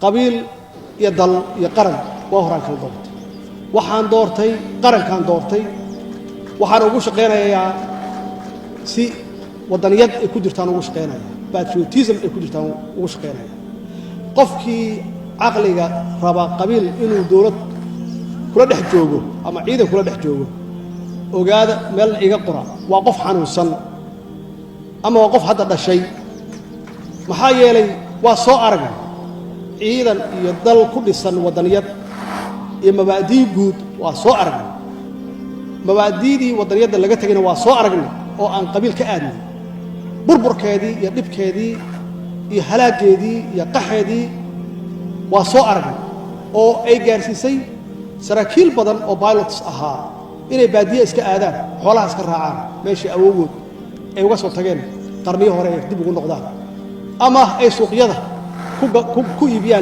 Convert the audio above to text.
qabiil iyo dal iyo qaran waa horaan kala doortay waxaan doortay qarankan doortay waxaan ugu shaqeynayaa si wadaniyad ay ku jirtaan ugu shaqeynaya patriotism ay ku jirtaan ugu shaqeynaya qofkii aqliga raba qabiil inuu dawlad kula dhex joogo ama ciidan kula dhex joogo ogaada meel iga qora waa qof xanuunsan ama waa qof hadda dhashay maxaa yeelay waa soo arag ciidan iyo dal ku dhisan wadaniyad iyo mabaadii guud waa soo arag mabaadiidii wadaniyadda laga tagayna waa soo aragnay oo aan qabiil ka aadnay burburkeedii iyo dhibkeedii iyo halaageedii iyo qaxeedii waa soo aragnay oo ay gaarsiisay saraakiil badan oo pilots ahaa inay baadiye iska aadaan xoolaha iska raacaan meeshii awoogood ay uga soo tageen qarniyo hore dib ugu noqdaan ama ay suuqyada ku iibiyaan